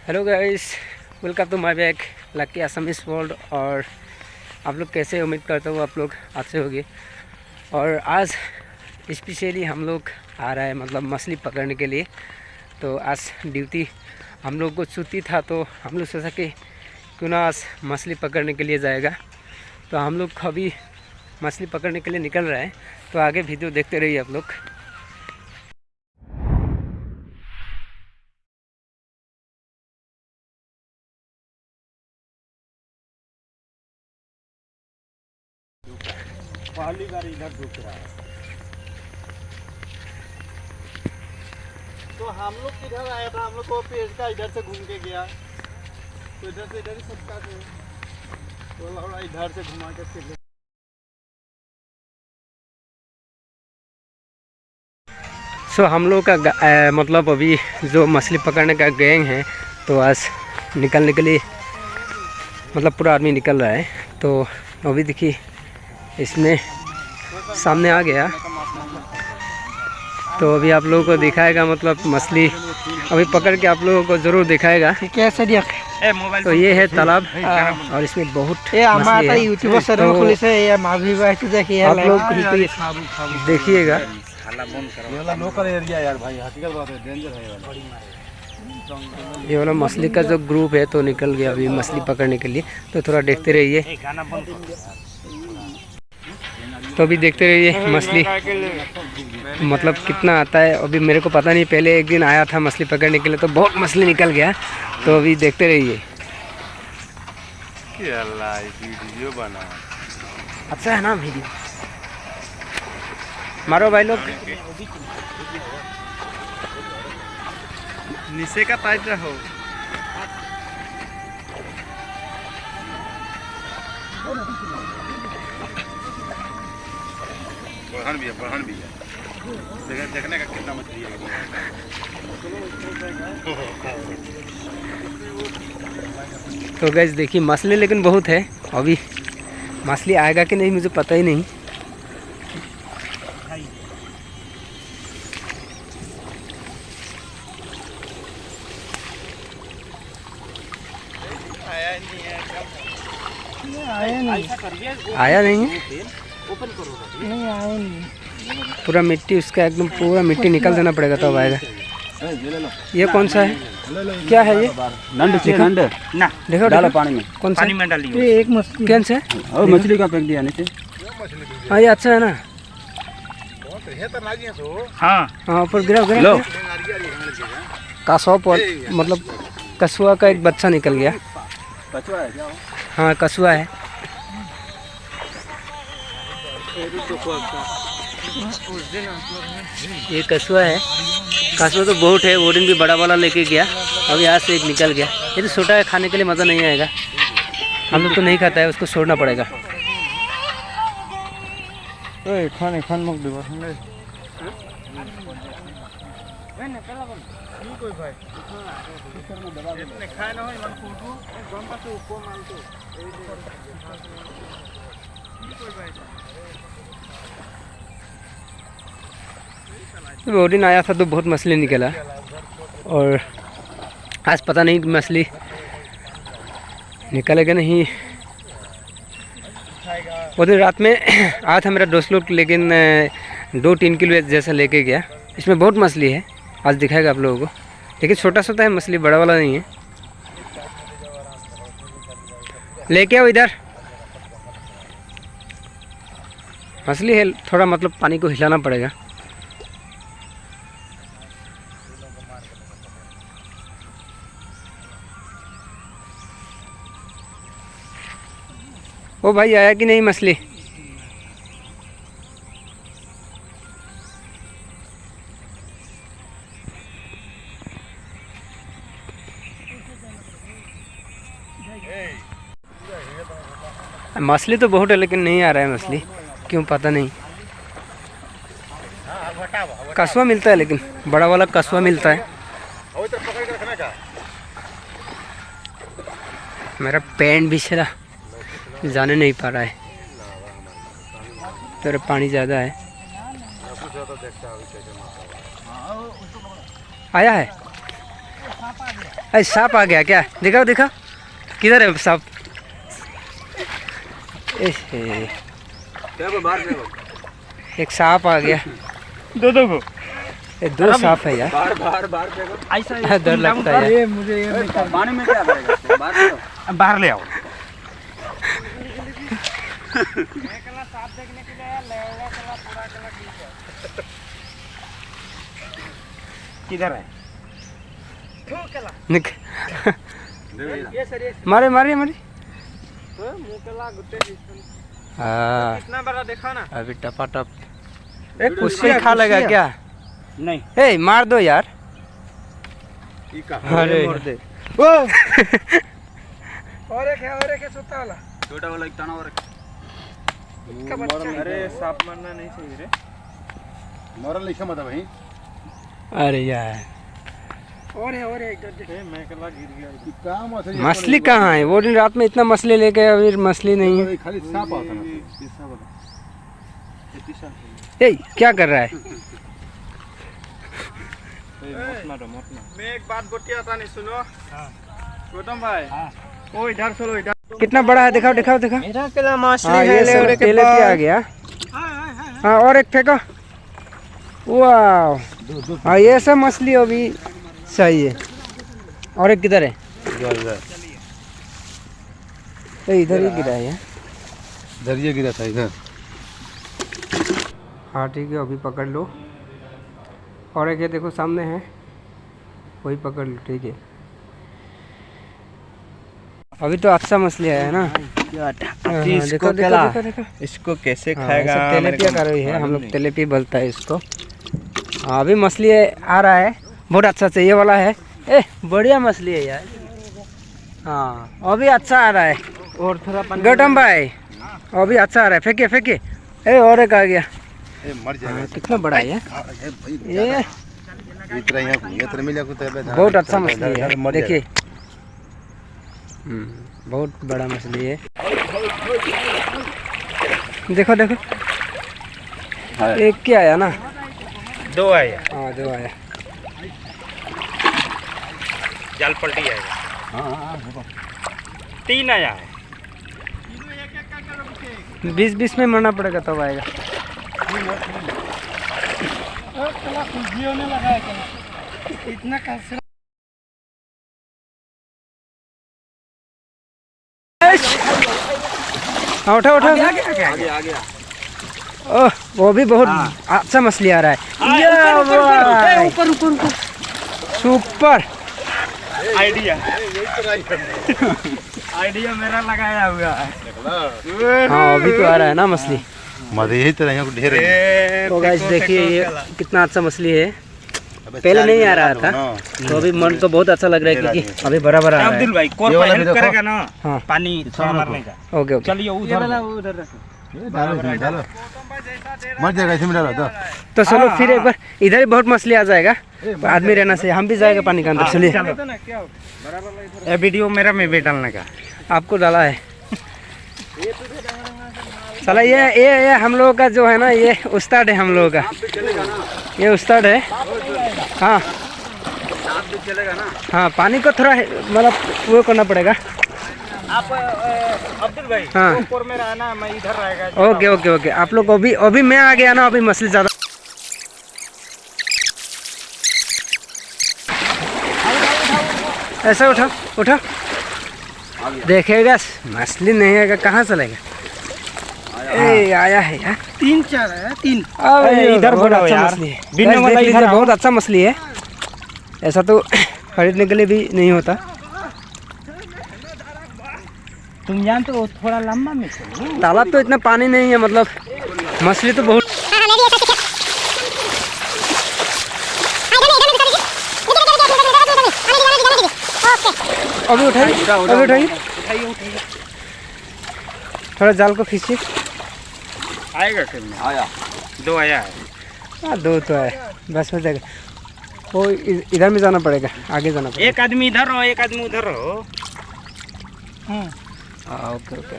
Hello guys, welcome to my back lucky Assamese world. और आप लोग कैसे, उम्मीद करता हूँ आप लोग अच्छे होंगे। और आज स्पेशली हम लोग आ रहा है मतलब मछली पकड़ने के लिए। तो आज ड्यूटी हम लोग को छुट्टी था, तो हम लोग सोचा कि क्यों ना आज मछली पकड़ने के लिए जाएगा। तो हम लोग अभी मछली पकड़ने के लिए निकल रहे हैं। तो आगे वीडियो देखते रहिए आप लोग। पहली बार इधर रुक रहा है। तो हम लोग किधर आया था, हम लोग को पेड़ का इधर से घूम के गया, तो इधर से इधर ही सबका थे, तो लौड़ा इधर से घुमा के फिर हम लोग का मतलब अभी जो मछली पकड़ने का गैंग है, तो आज निकलने के लिए मतलब पूरा आदमी निकल रहा है। तो अभी देखिए इसमें सामने आ गया, तो अभी आप लोगों को दिखाएगा मतलब मछली अभी पकड़ के आप लोगों को ज़रूर दिखाएगा। कैसे दिया? तो ये है तालाब और इसमें बहुत मछली है। तो आप लोग देखिएगा। ये वाला मछली का जो ग्रुप है तो निकल गया अभी मछली पकड़ने के लिए, तो थोड़ा देखते रहिए। तो अभी देखते रहिए मछली मतलब कितना आता है। अभी मेरे को पता नहीं, पहले एक दिन आया था मछली पकड़ने के लिए तो बहुत मछली निकल गया। तो अभी देखते रहिए। वीडियो बना अच्छा है ना वीडियो, मारो भाई लोग। नीचे का टाइट रहो। बढ़न भी है। देखने का कितना मछली है। तो गाइस देखिए मछली लेकिन बहुत है। अभी मछली आएगा कि नहीं मुझे पता ही नहीं। आया नहीं है, नहीं आया नहीं। पूरा मिट्टी उसका एकदम पूरा मिट्टी निकल देना पड़ेगा तब आएगा। ये कौन सा है, क्या है ये? नंद ना देखो डालो पानी में। कौन सा? पानी में डालिए। ये एक मछली कौन सा है? और मछली का फेंक दिया नीचे। हाँ ये अच्छा है ना। हाँ हाँ ऊपर गिरा कछुआ पर मतलब कछुआ का एक बच्चा निकल गया। कछुआ है क्या? हाँ कछुआ है। ये कछुआ है। कछुआ तो बहुत है, वो दिन भी बड़ा वाला लेके गया, अब यहाँ से एक निकल गया। ये तो छोटा है, खाने के लिए मज़ा नहीं आएगा। हम लोग तो नहीं खाता है, उसको छोड़ना पड़ेगा। खान मुख दिवस वो दिन आया था तो बहुत मछली निकला, और आज पता नहीं मछली निकलेगा नहीं। वो दिन रात में आया था मेरा दोस्त लोग, लेकिन 2-3 किलो जैसा लेके गया। इसमें बहुत मछली है, आज दिखाएगा आप लोगों को। लेकिन छोटा छोटा है मछली, बड़ा वाला नहीं है। लेके आओ इधर, मछली है थोड़ा मतलब पानी को हिलाना पड़ेगा। ओ भाई आया कि नहीं मछली? मछली तो बहुत है लेकिन नहीं आ रहा है मछली, क्यों पता नहीं। कछुआ मिलता है लेकिन बड़ा वाला कछुआ मिलता है। मेरा पैंट भी चला जाने नहीं पा रहा है, तो पानी ज़्यादा है। आया है अरे सांप आ गया क्या? दिखाओ दिखाओ, किधर है सांप? एक सांप आ गया। दो को ये दो सांप है यार। बाहर ऐसा डर लगता है यार। मुझे ये पानी में क्या करेगा? बाहर ले आओ। किधर है? निक मारे मारे मारे। हाँ कितना बड़ा देखा ना। अभी टपाटप उसको ही खा लेगा क्या? नहीं, ए मार दो यार। अरे और एक है छोटा वाला। छोटा वाला एक ताना और इसका बच्चा। अरे सांप मारना नहीं चाहिए रे। मरल लिखा मत भाई। अरे यार और है इधर देखे। मैं कला गिर गया। क्या मछली? मछली कहाँ है? वो दिन रात में इतना मछली लेके अभी मछली नहीं है। खाली सांप आता ना। ए क्या कर रहा है? मैं एक बात गोटियाता नहीं सुनो। गौतम भाई, ओ इधर चलो इधर। कितना बड़ा है? दिखाओ दिखाओ दिखाओ। मेरा केला मछली हाँ, है। ये सब तेलेपी आ गया। हाँ और एक फेंको। वाह, हाँ ये सब मछली अभी सही है। और एक किधर है? इधर ही गिरा है। इधर ये गिरा था इधर। हाँ ठीक है, अभी पकड़ लो। और एक ये देखो सामने है, वही पकड़ लो। ठीक है, अभी तो अच्छा मछली है ना। इसको देखो इसको कैसे खाएगा? तेलेपिया का रही है, हम लोग तेलेपी बोलता है इसको। हाँ अभी मछली आ रहा है, बहुत अच्छा चाहिए वाला है। ए बढ़िया मछली है यार। हाँ अभी अच्छा आ रहा है। और थोड़ा गौतम भाई अभी अच्छा आ रहा है। फेंके फेंके। ए और एक आ गया। मर जाएगा। कितना बड़ा है ये? बहुत अच्छा मछली है, देखिए। बहुत बड़ा मछली है। देखो देखो, एक क्या आया ना? दो आया। हाँ दो आया। जाल पलटी आएगा। तीन आया है। 20-20 में मरना पड़ेगा तब आएगा। इतना कैसे? हाँ उठा उठा। आ गया। ओह वो भी बहुत अच्छा मछली आ रहा है। ऊपर सुपर आइडिया मेरा लगाया हुआ है। हाँ अभी तो आ रहा है ना मछली। यही तरह ढेर। तो गाइस देखिए ये कितना अच्छा मछली है। पहले नहीं आ रहा था, तो अभी मन तो बहुत अच्छा लग रहा है क्योंकि अभी बराबर आ रहा है। अब्दुल भाई कोर पे हेल्प करेगा ना। हाँ पानी थोड़ा मारने का। Okay okay. चलिए उधर डालो। मर जाएगा इसमें डालो तो चलो फिर एक बार। इधर ही बहुत मछली आ जाएगा, आदमी रहना से हम भी जाएगा पानी के अंदर। चलिए ये वीडियो मेरा में भी डालने का आपको डाला है। चला ये हम लोगों का जो है ना, ये उस्ताद है हम लोगों का। ये उस्ताद है। हाँ चलेगा ना। हाँ पानी को थोड़ा मतलब वो करना पड़ेगा। आप अब्दुल भाई हाँ कोर में रहना, मैं इधर रहेगा। Okay okay okay. आप लोग अभी मैं आ गया ना, अभी मछली ज़्यादा। ऐसा उठा उठा। देखेगा मछली नहीं आएगा कहाँ चलेगा? ए आया है यार। 3-4 है। 3 इधर बहुत अच्छा मछली है। देख लीजिए बहुत अच्छा मछली है। ऐसा तो खरीदने के लिए भी नहीं होता। तुम जानते हो थोड़ा लंबा में तालाब तो इतना पानी नहीं है, मतलब मछली तो बहुत। अभी उठाइए अभी उठाइए। थोड़ा जाल को खींचिए। आएगा कितना? आया 2 आया है। हाँ 2 तो है, बस हो जाएगा। वो इधर में जाना पड़ेगा, आगे जाना पड़ेगा। एक आदमी इधर हो, एक आदमी उधर हो। Okay okay.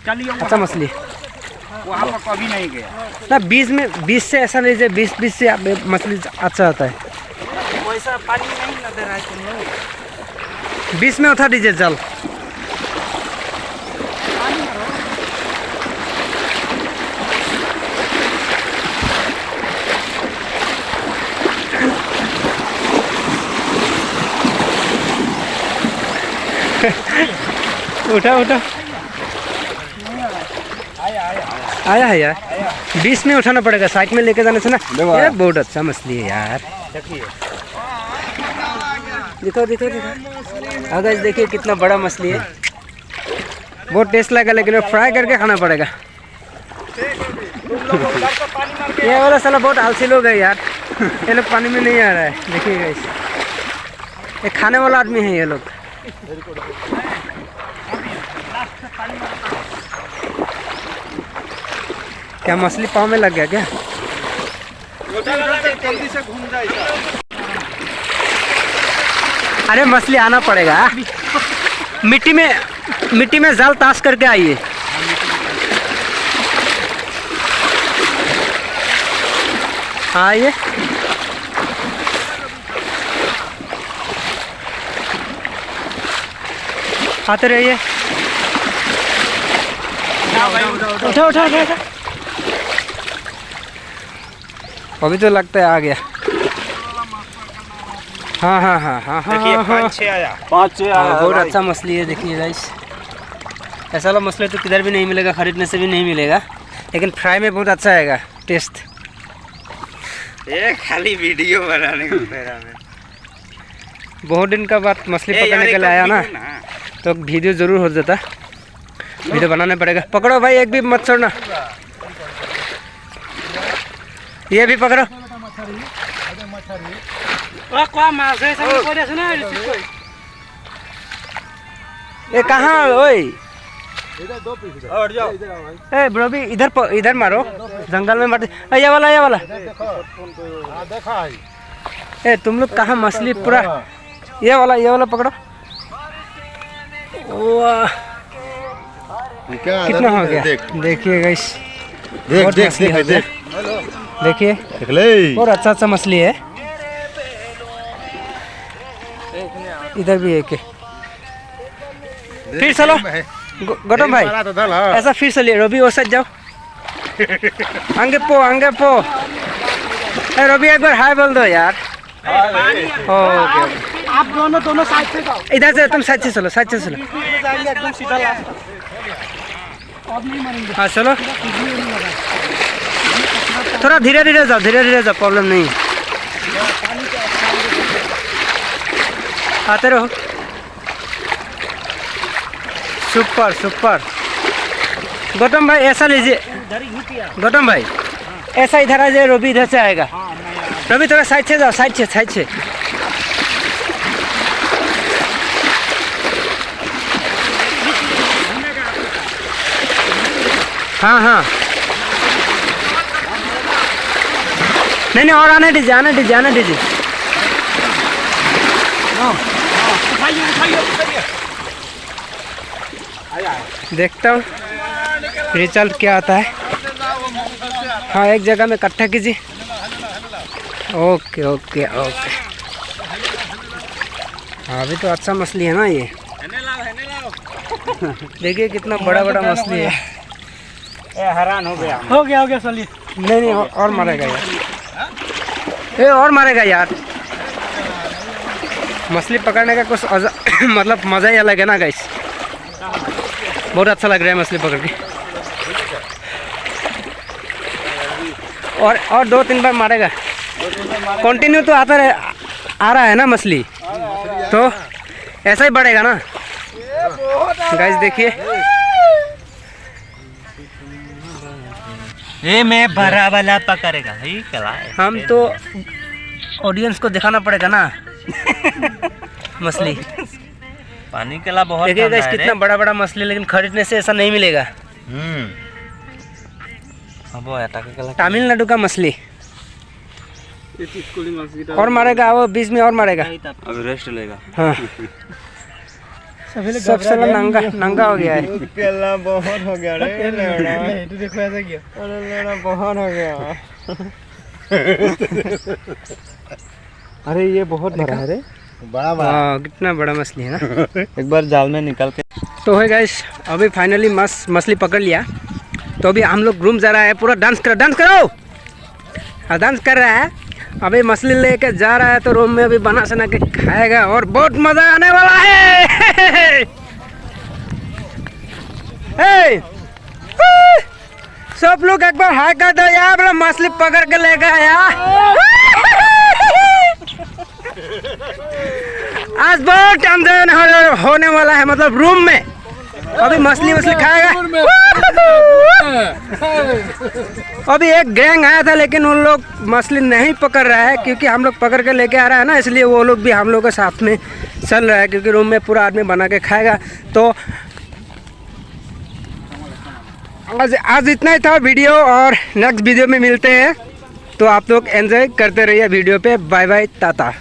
चलिए अच्छा मछली वहाँ पर कभी नहीं गया ना। 20 से ऐसा लीजिए, 20 से मछली अच्छा आता है। वैसा पानी नहीं ना दे रहा है तुम लोग। बीच में उठा दीजिए जल। उठा उठा। आया है यार, बीच में उठाना पड़ेगा, साइड में लेके जाने से ना। ये बहुत अच्छा मछली है यार। देखो देखो देखो, अगर देखिए कितना बड़ा मछली है। बहुत टेस्ट लगा, लेकिन फ्राई करके खाना पड़ेगा। ये वाला साला बहुत आलसी लोग है यार, ये लोग पानी में नहीं आ रहा है। देखिएगा इस, ये खाने वाला आदमी है ये लोग। क्या मछली पाँव में लग गया क्या? जल्दी से घूम जाए। अरे मछली आना पड़ेगा। मिट्टी में जाल ताश करके आइए। हाँ आइए। आते रहिए। उठा उठा उठा उठा। अभी तो लगता है आ गया। हाँ हाँ हाँ हाँ हाँ हाँ, 5-6 आया। 5-6 आया। बहुत अच्छा मछली है। देखिए गाइस, ऐसा वाला मछली तो किधर भी नहीं मिलेगा, खरीदने से भी नहीं मिलेगा, लेकिन फ्राई में बहुत अच्छा आएगा टेस्ट। ये खाली वीडियो बनाने को मेरा में। बहुत दिन का बाद मछली पकड़ने के लिए आया ना, तो वीडियो ज़रूर हो जाता। वीडियो बनाना पड़ेगा। पकड़ो भाई, एक भी मत छोड़ना। ये भी पकड़ो। ये कहाँ ओए? ए ब्रो भी इधर मारो, जंगल में मारते। ये वाला ए तुम लोग कहाँ मछली पूरा? ये वाला पकड़ो। वाह कितना हो गया, देखिए गाइस। देखिए और अच्छा मछली है। इधर भी एक है। फिर चलो गौतम भाई, ऐसा फिर चलिए। रवि वो साइड जाओ। आगे पो। ए रवि एक बार हाय बोल दो यार। ओके आप दोनों साइड से जाओ। इधर से तुम साइड से चलो। एकदम सीधा लास्ट। अब नहीं मरेंगे। हाँ चलो, थोड़ा धीरे धीरे जाओ, प्रॉब्लम नहीं। आते रहो। सुपर। गौतम भाई ऐसा लीजिए। गौतम भाई ऐसा इधर आ जाए, रवि इधर से आएगा। रवि थोड़ा साइड से जाओ, साइड से। हाँ नहीं और आने दीजिए। देखता हूँ रिजल्ट क्या आता है। हाँ एक जगह में इकट्ठा कीजिए। ओके। अभी तो अच्छा मछली है ना ये। देखिए कितना बड़ा मछली है। हैरान हो गया चलिए। नहीं और मारेगा यार, ये और मारेगा यार। मछली पकड़ने का कुछ मतलब मज़ा ही अलग है ना गाइस। बहुत अच्छा लग रहा है मछली पकड़ के। और 2-3 बार मारेगा कंटिन्यू, तो आ रहा है ना मछली, तो ऐसा ही बढ़ेगा ना गाइस। देखिए ये मैं बड़ा वाला पकड़ेगा। हम तो ऑडियंस को दिखाना पड़ेगा ना मछली। पानी के ला बहुत देखिए गाइस कितना बड़ा मछली, लेकिन खरीदने से ऐसा नहीं मिलेगा। तमिलनाडु का मछली। और मारेगा वो, बीच में और मारेगा। अभी रेस्ट लेगा। हाँ सब साला नंगा हो गया है। बहुत हो गया रे। तो देखो ऐसा क्या। अरे बहुत हो गया। अरे ये बहुत बड़ा है रे, बड़ा बड़ा। वाह, कितना बड़ा मछली है ना। एक बार जाल में निकल के। तो है गाइस, अभी फाइनली मछली पकड़ लिया। तो अभी हम लोग रूम जा रहा है, पूरा डांस करो डांस कर रहा है। अभी मछली लेके जा रहा है तो रूम में अभी बना सना के खाएगा और बहुत मजा आने वाला है। सब लोग एक बार हाय कर दो यार, बोला मछली पकड़ के लेके आया। आज बहुत टेंशन होने वाला है, मतलब रूम में अभी मछली खाएगा। अभी एक गैंग आया था लेकिन उन लोग मछली नहीं पकड़ रहा है, क्योंकि हम लोग पकड़ के लेके आ रहा है ना, इसलिए वो लोग भी हम लोग के साथ में चल रहा है, क्योंकि रूम में पूरा आदमी बना के खाएगा। तो आज इतना ही था वीडियो, और नेक्स्ट वीडियो में मिलते हैं। तो आप लोग एंजॉय करते रहिए वीडियो पे। Bye bye, Tata.